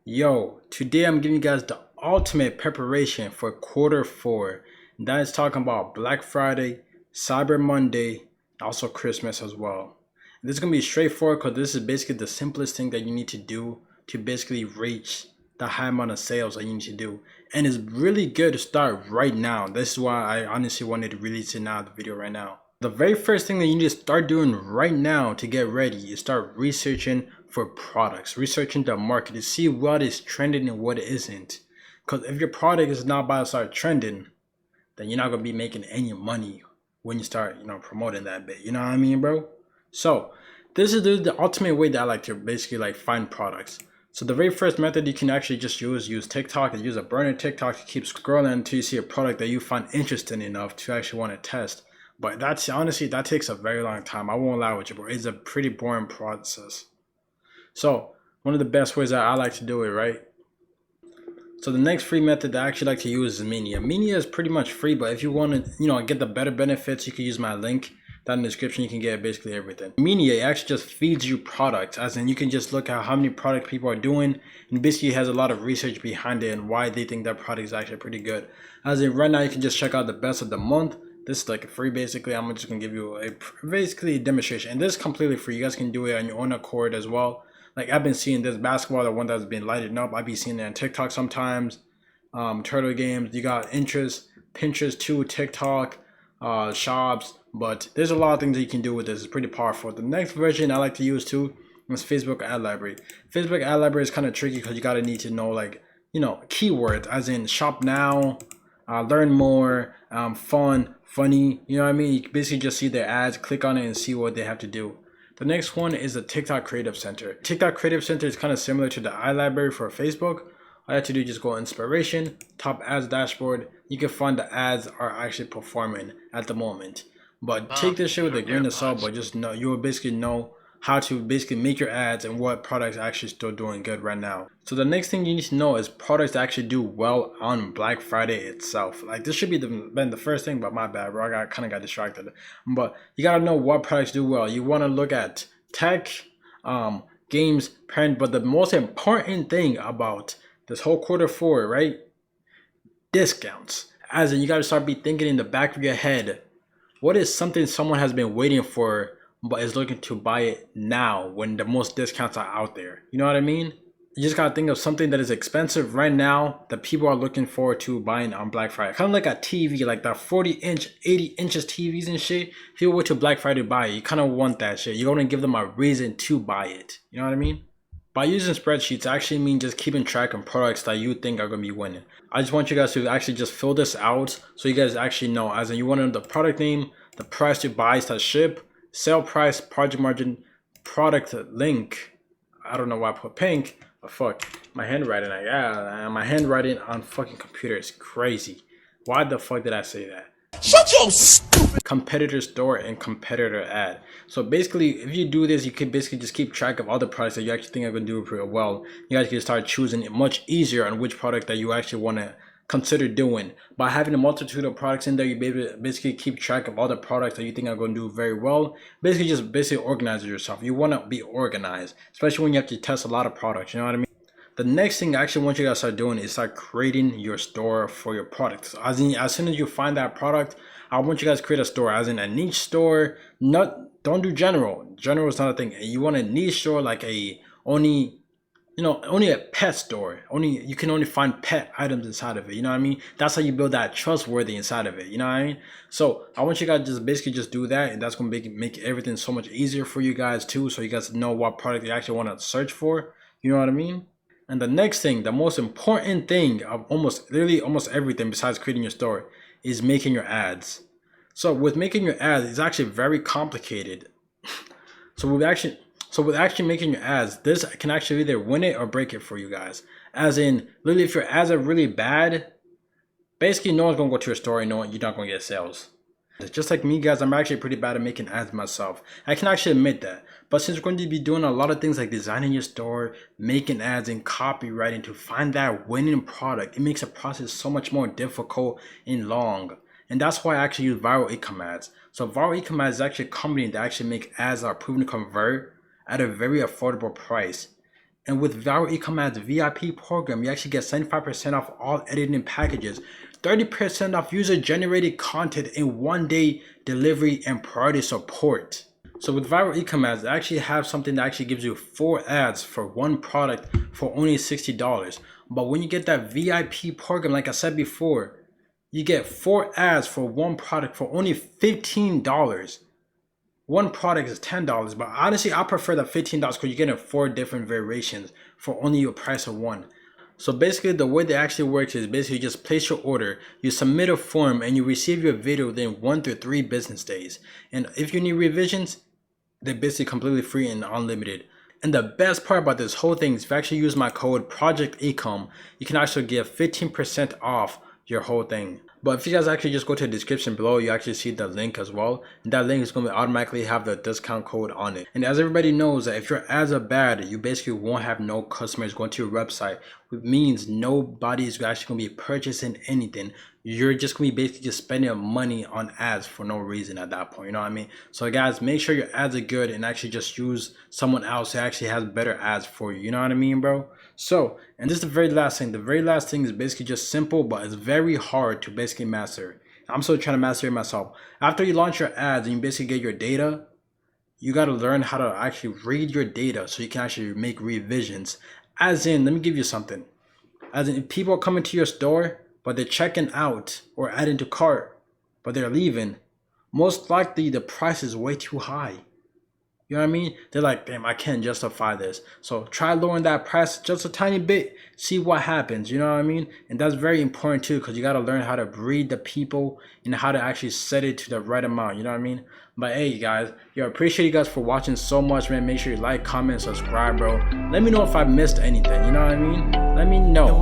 Yo, today I'm giving you guys the ultimate preparation for quarter 4. That is talking about Black Friday, Cyber Monday, also Christmas as well. And this is gonna be straightforward because this is basically the simplest thing that you need to do to basically reach the high amount of sales that you need to do. And it's really good to start right now. This is why I honestly wanted to release it now, the video right now. The very first thing that you need to start doing right now to get ready is start researching for products, researching the market to see what is trending and what isn't. Because if your product is not about to start trending, then you're not gonna be making any money when you start, promoting that bit. You know what I mean, bro? So this is the ultimate way that I like to basically like find products. So the very first method you can actually just use TikTok and use a burner TikTok to keep scrolling until you see a product that you find interesting enough to actually want to test. But that's honestly, that takes a very long time. I won't lie with you, bro. It's a pretty boring process. So one of the best ways that I like to do it, right? So the next free method that I actually like to use is Mania. Mania is pretty much free, but if you want to, get the better benefits, you can use my link down in the description. You can get basically everything. Mania actually just feeds you products, as in you can just look at how many products people are doing, and basically has a lot of research behind it and why they think that product is actually pretty good. As in right now, you can just check out the best of the month. This is like free basically. I'm just gonna give you basically a demonstration, and this is completely free. You guys can do it on your own accord as well. Like I've been seeing this basketball, the one that's been lighted up. I've been seeing it on TikTok sometimes. Turtle games. You got interest, Pinterest too, TikTok, shops. But there's a lot of things that you can do with this. It's pretty powerful. The next version I like to use too is Facebook ad library. Facebook ad library is kind of tricky because you gotta need to know keywords, as in shop now, learn more, fun, funny. You know what I mean? You can basically just see their ads, click on it, and see what they have to do. The next one is the TikTok Creative Center. TikTok Creative Center is kind of similar to the iLibrary for Facebook. All you have to do is just go inspiration, top ads dashboard. You can find the ads are actually performing at the moment. But take this shit with a grain of salt, but just know you will basically know how to basically make your ads and what products are actually still doing good right now. So the next thing you need to know is products that actually do well on Black Friday itself. Like this should be been the first thing, but my bad, bro. I kind of got distracted. But you gotta know what products do well. You want to look at tech, games, print. But the most important thing about this whole quarter 4, right? Discounts. As in, you gotta start be thinking in the back of your head, what is something someone has been waiting for but is looking to buy it now when the most discounts are out there? You know what I mean? You just gotta think of something that is expensive right now that people are looking forward to buying on Black Friday. Kind of like a TV, like that 40-inch, 80 inches TVs and shit. People wait to Black Friday to buy it. You kind of want that shit. You want to give them a reason to buy it. You know what I mean? By using spreadsheets, I actually mean just keeping track of products that you think are going to be winning. I just want you guys to actually just fill this out so you guys actually know. As in, you want to know the product name, the price to buy to ship, sale price, project margin, product link. I don't know why I put pink, but fuck. My handwriting, my handwriting on fucking computer is crazy. Why the fuck did I say that? Shut your stupid competitor store and competitor ad. So basically, if you do this, you can basically just keep track of all the products that you actually think are going to do pretty well. You guys can start choosing it much easier on which product that you actually want to consider doing. By having a multitude of products in there, you basically keep track of all the products that you think are going to do very well. Basically organize yourself. You want to be organized, especially when you have to test a lot of products. You know what I mean? The next thing I actually want you guys to start doing is start creating your store for your product. So as soon as you find that product, I want you guys to create a store, as in a niche store. Don't do general. General is not a thing. You want a niche store, like only a pet store. You can only find pet items inside of it. You know what I mean? That's how you build that trustworthy inside of it. You know what I mean? So I want you guys to just basically just do that, and that's gonna make everything so much easier for you guys too. So you guys know what product you actually want to search for. You know what I mean? And the next thing, the most important thing of almost everything besides creating your store is making your ads. So with making your ads, it's actually very complicated. So with actually making your ads, this can actually either win it or break it for you guys. As in, literally, if your ads are really bad, basically no one's gonna go to your store and you're not gonna get sales. Just like me, guys, I'm actually pretty bad at making ads myself. I can actually admit that. But since we're going to be doing a lot of things like designing your store, making ads, and copywriting to find that winning product, it makes the process so much more difficult and long. And that's why I actually use ProjectEcom ads. So ProjectEcom ads is actually a company that actually make ads that are proven to convert at a very affordable price. And with Viral Ecom Ads VIP program, you actually get 75% off all editing packages, 30% off user-generated content, in 1-day delivery and priority support. So with Viral Ecom Ads, they actually have something that actually gives you 4 ads for one product for only $60. But when you get that VIP program, like I said before, you get 4 ads for one product for only $15. One product is $10, but honestly, I prefer the $15 because you're getting 4 different variations for only your price of one. So basically, the way that actually works is basically you just place your order, you submit a form, and you receive your video within 1 to 3 business days. And if you need revisions, they're basically completely free and unlimited. And the best part about this whole thing is if you actually use my code ProjectEcom, you can actually get 15% off your whole thing. But if you guys actually just go to the description below, you actually see the link as well. And that link is going to automatically have the discount code on it. And as everybody knows, that if your ads are bad, you basically won't have no customers going to your website, which means nobody is actually going to be purchasing anything. You're just going to be basically just spending money on ads for no reason at that point. You know what I mean? So guys, make sure your ads are good and actually just use someone else who actually has better ads for you. You know what I mean, bro? So, and this is the very last thing. The very last thing is basically just simple, but it's very hard to basically master. I'm still trying to master it myself. After you launch your ads and you basically get your data, you got to learn how to actually read your data so you can actually make revisions. As in, let me give you something. As in, if people are coming to your store, but they're checking out or adding to cart, but they're leaving, most likely the price is way too high. You know what I mean? They're like, damn, I can't justify this. So try lowering that price just a tiny bit. See what happens. You know what I mean? And that's very important too, because you got to learn how to read the people and how to actually set it to the right amount. You know what I mean? But hey, guys, yo, appreciate you guys for watching so much, man. Make sure you like, comment, subscribe, bro. Let me know if I missed anything. You know what I mean? Let me know.